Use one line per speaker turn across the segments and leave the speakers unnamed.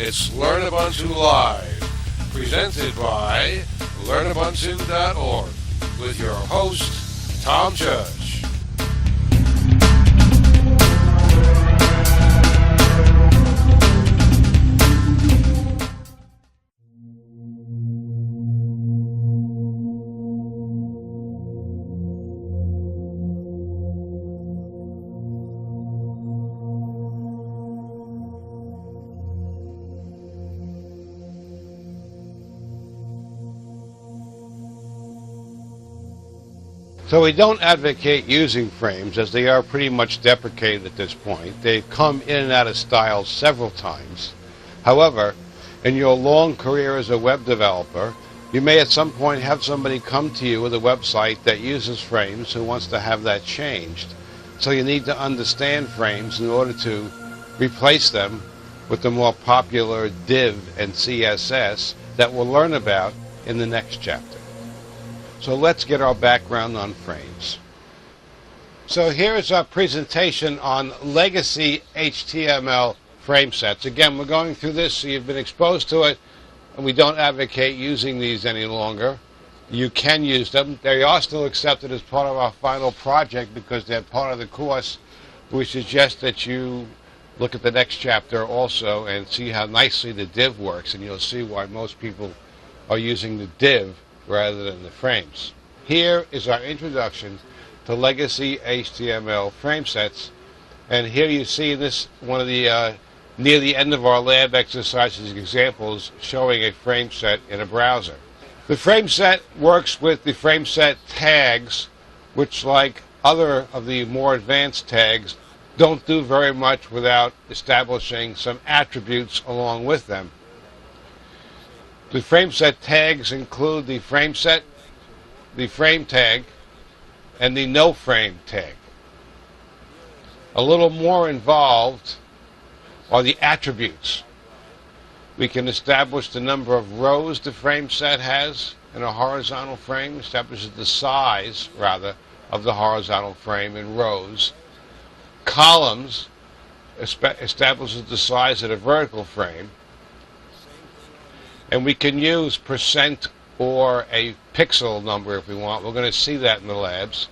It's Learn Ubuntu Live, presented by LearnUbuntu.org, with your host, Tom Judge.
So we don't advocate using frames, as they are pretty much deprecated at this point. They've come in and out of style several times. However, in your long career as a web developer, you may at some point have somebody come to you with a website that uses frames who wants to have that changed. So you need to understand frames in order to replace them with the more popular div and CSS that we'll learn about in the next chapter. So let's get our background on frames. So here's our presentation on legacy HTML frame sets. Again, we're going through this so you've been exposed to it, and we don't advocate using these any longer. You can use them. They are still accepted as part of our final project because they're part of the course. We suggest that you look at the next chapter also and see how nicely the div works, and you'll see why most people are using the div rather than the frames. Here is our introduction to legacy HTML frame sets, and here you see this one of the near the end of our lab exercises examples showing a frame set in a browser. The frame set works with the frame set tags, which, like other of the more advanced tags, don't do very much without establishing some attributes along with them. The frame set tags include the frame set, the frame tag, and the no frame tag. A little more involved are the attributes. We can establish the number of rows the frame set has in a horizontal frame, establishes the size, rather, of the horizontal frame in rows. Columns establishes the size of the vertical frame. And we can use percent or a pixel number if we want. We're going to see that in the labs.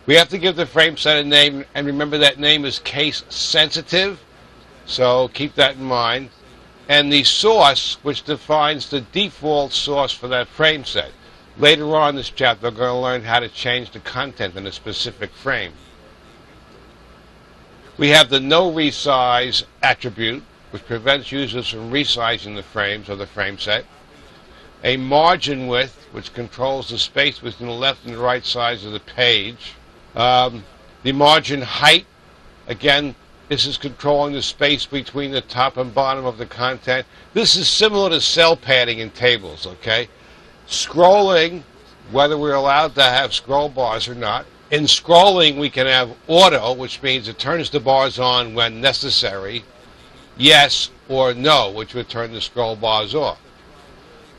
We have to give the frame set a name, and remember that name is case sensitive, so keep that in mind. And the source, which defines the default source for that frame set. Later on in this chapter, we're going to learn how to change the content in a specific frame. We have the no resize attribute, which prevents users from resizing the frames of the frame set. A margin width, which controls the space between the left and the right sides of the page. The margin height, again, this is controlling the space between the top and bottom of the content. This is similar to cell padding in tables, okay? Scrolling, whether we're allowed to have scroll bars or not. In scrolling, we can have auto, which means it turns the bars on when necessary. Yes or no, which would turn the scroll bars off.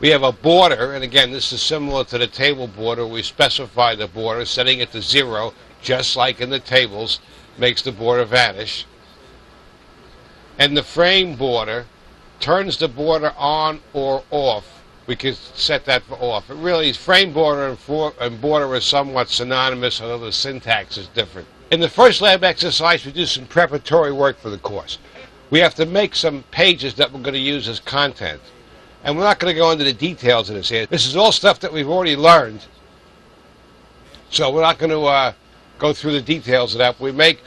We have a border, and again, this is similar to the table border. We specify the border, setting it to 0, just like in the tables, makes the border vanish. And the frame border turns the border on or off. We can set that for off. It really is frame border and border is somewhat synonymous, although the syntax is different. In the first lab exercise, we do some preparatory work for the course. We have to make some pages that we're going to use as content. And we're not going to go into the details of this here. This is all stuff that we've already learned. So we're not going to go through the details of that. We make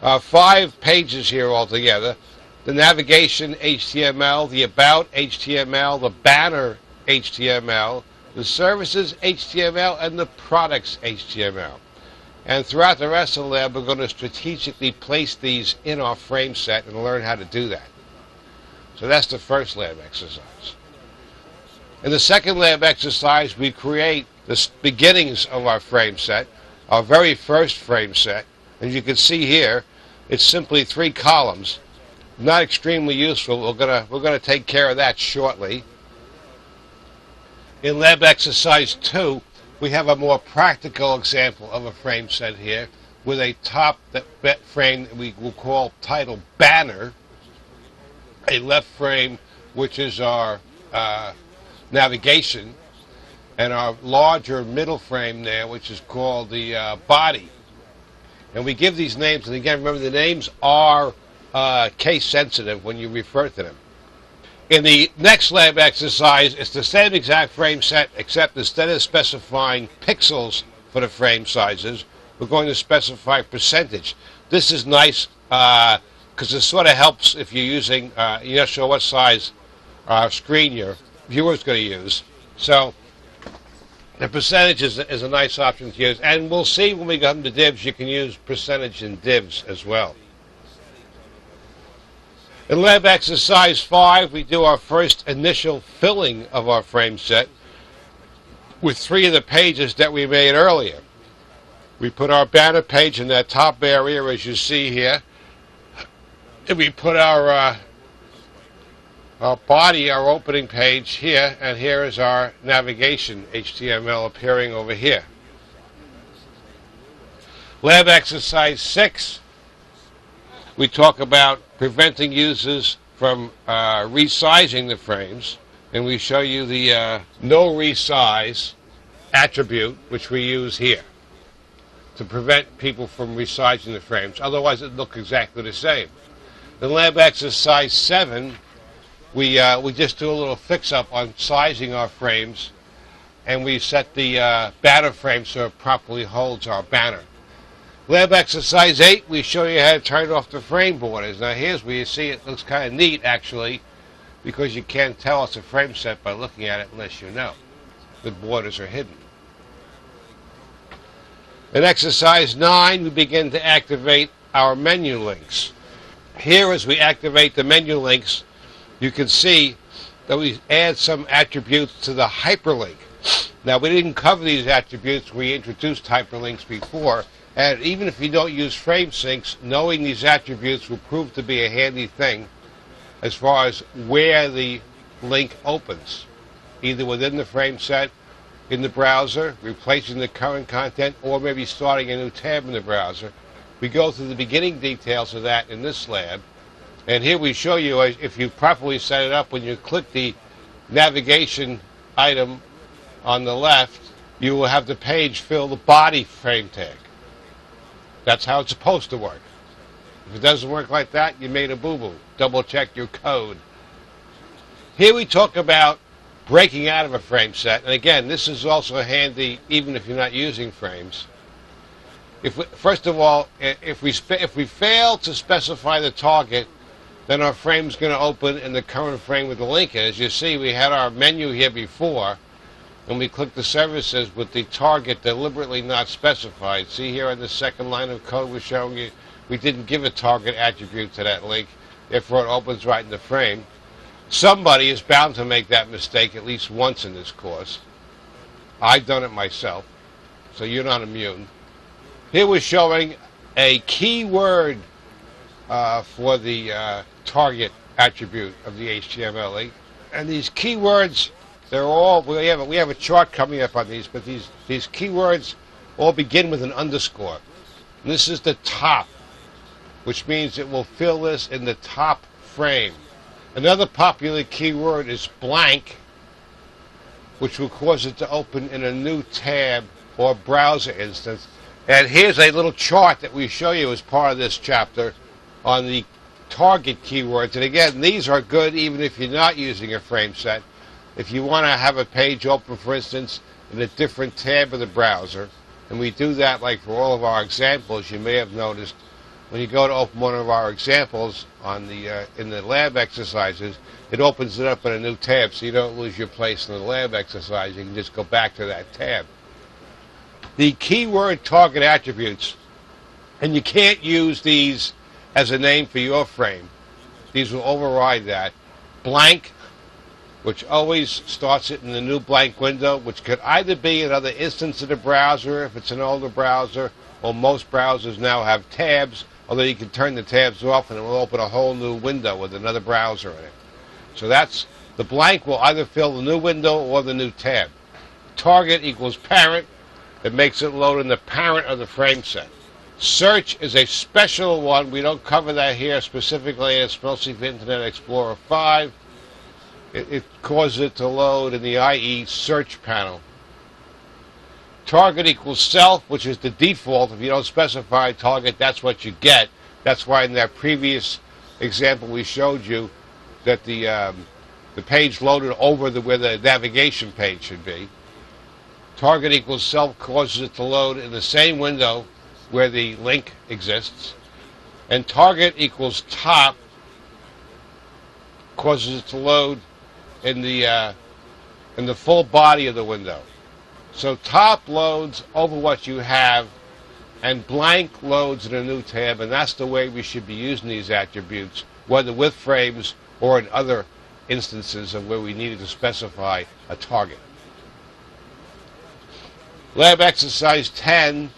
5 pages here altogether. The navigation HTML, the about HTML, the banner HTML, the services HTML, and the products HTML. And throughout the rest of the lab, we're going to strategically place these in our frame set and learn how to do that. So that's the first lab exercise. In the second lab exercise, we create the beginnings of our frame set, our very first frame set. As you can see here, it's simply 3 columns. Not extremely useful. We're going to take care of that shortly. In lab exercise 2, we have a more practical example of a frame set here with a top frame that we will call title banner, a left frame which is our navigation, and our larger middle frame there, which is called the body. And we give these names, and again, remember the names are case sensitive when you refer to them. In the next lab exercise, it's the same exact frame set, except instead of specifying pixels for the frame sizes, we're going to specify percentage. This is nice because it sort of helps if you're using, you're not sure what size screen your viewer's going to use. So the percentage is a nice option to use. And we'll see when we come to divs, you can use percentage in divs as well. In lab exercise 5, we do our first initial filling of our frame set with 3 of the pages that we made earlier. We put our banner page in that top area, as you see here, and we put our body, our opening page here, and here is our navigation HTML appearing over here. Lab exercise 6, we talk about preventing users from resizing the frames, and we show you the no resize attribute, which we use here to prevent people from resizing the frames. Otherwise, it looks exactly the same. In lab exercise 7, we just do a little fix-up on sizing our frames, and we set the banner frame so it properly holds our banner. Lab exercise 8, we show you how to turn off the frame borders. Now here's where you see it looks kind of neat actually, because you can't tell it's a frame set by looking at it unless you know. The borders are hidden. In exercise 9, we begin to activate our menu links. Here, as we activate the menu links, you can see that we add some attributes to the hyperlink. Now, we didn't cover these attributes. We introduced hyperlinks before. And even if you don't use frame syncs, knowing these attributes will prove to be a handy thing as far as where the link opens, either within the frame set, in the browser, replacing the current content, or maybe starting a new tab in the browser. We go through the beginning details of that in this lab. And here we show you, if you properly set it up, when you click the navigation item on the left, you will have the page fill the body frame tag. That's how it's supposed to work. If it doesn't work like that, you made a boo-boo. Double check your code. Here we talk about breaking out of a frame set. And again, this is also handy even if you're not using frames. First of all, if we fail to specify the target, then our frame's going to open in the current frame with the link in. As you see, we had our menu here before, and we click the services with the target deliberately not specified. See here on the second line of code we're showing you, we didn't give a target attribute to that link, therefore it opens right in the frame. Somebody is bound to make that mistake at least once in this course. I've done it myself, so you're not immune. Here we're showing a keyword for the target attribute of the HTML link. And these keywords, they're all, we have a chart coming up on these, but these keywords all begin with an underscore. And this is the top, which means it will fill this in the top frame. Another popular keyword is blank, which will cause it to open in a new tab or browser instance. And here's a little chart that we show you as part of this chapter on the target keywords. And again, these are good even if you're not using a frame set. If you want to have a page open, for instance, in a different tab of the browser, and we do that like for all of our examples, you may have noticed when you go to open one of our examples on the in the lab exercises, it opens it up in a new tab so you don't lose your place in the lab exercise. You can just go back to that tab. The keyword target attributes, and you can't use these as a name for your frame. These will override that. Blank, which always starts it in the new blank window, which could either be another instance of the browser if it's an older browser, or most browsers now have tabs, although you can turn the tabs off and it will open a whole new window with another browser in it. So that's, the blank will either fill the new window or the new tab. Target equals parent. It makes it load in the parent of the frame set. Search is a special one. We don't cover that here specifically. It's mostly for Internet Explorer 5. it causes it to load in the IE search panel. Target equals self, which is the default. If you don't specify target, that's what you get. That's why in that previous example we showed you that the page loaded over where the navigation page should be. Target equals self causes it to load in the same window where the link exists. And target equals top causes it to load in the full body of the window. So top loads over what you have, and blank loads in a new tab, and that's the way we should be using these attributes, whether with frames or in other instances of where we needed to specify a target. Lab exercise 10,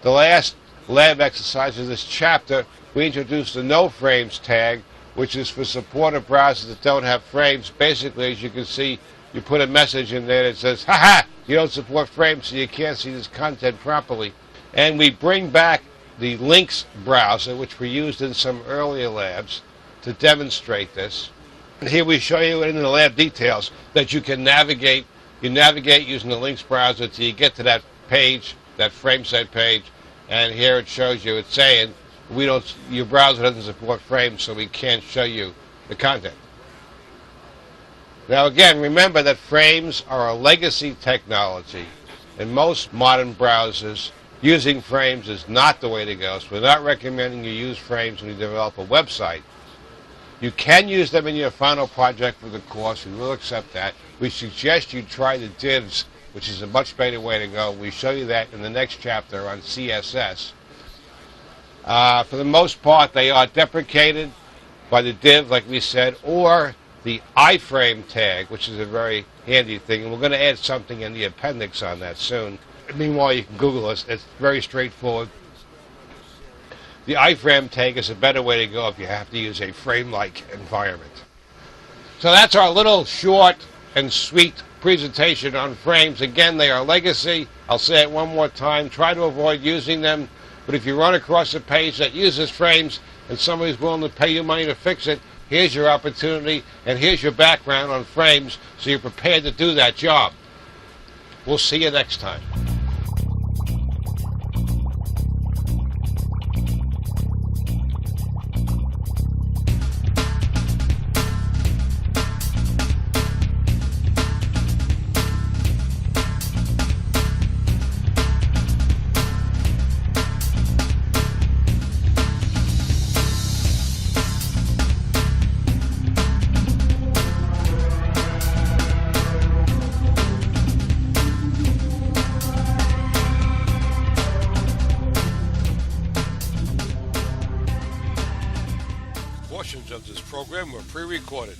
the last lab exercise of this chapter, we introduced the no frames tag, which is for supported browsers that don't have frames. Basically, as you can see, you put a message in there that says, "Ha-ha, you don't support frames, so you can't see this content properly." And we bring back the Lynx browser, which we used in some earlier labs, to demonstrate this. And here we show you in the lab details that you can navigate. You navigate using the Lynx browser till you get to that page, that frame set page, and here it shows you, it's saying, your browser doesn't support frames, so we can't show you the content. Now again, remember that frames are a legacy technology. In most modern browsers, using frames is not the way to go, so we're not recommending you use frames when you develop a website. You can use them in your final project for the course. We will accept that. We suggest you try the divs, which is a much better way to go. We show you that in the next chapter on CSS. For the most part, they are deprecated by the div, like we said, or the iframe tag, which is a very handy thing. And we're going to add something in the appendix on that soon. Meanwhile, you can Google us. It's very straightforward. The iframe tag is a better way to go if you have to use a frame-like environment. So that's our little short and sweet presentation on frames. Again, they are legacy. I'll say it one more time. Try to avoid using them. But if you run across a page that uses frames and somebody's willing to pay you money to fix it, here's your opportunity and here's your background on frames so you're prepared to do that job. We'll see you next time.
Portions of this program were pre-recorded.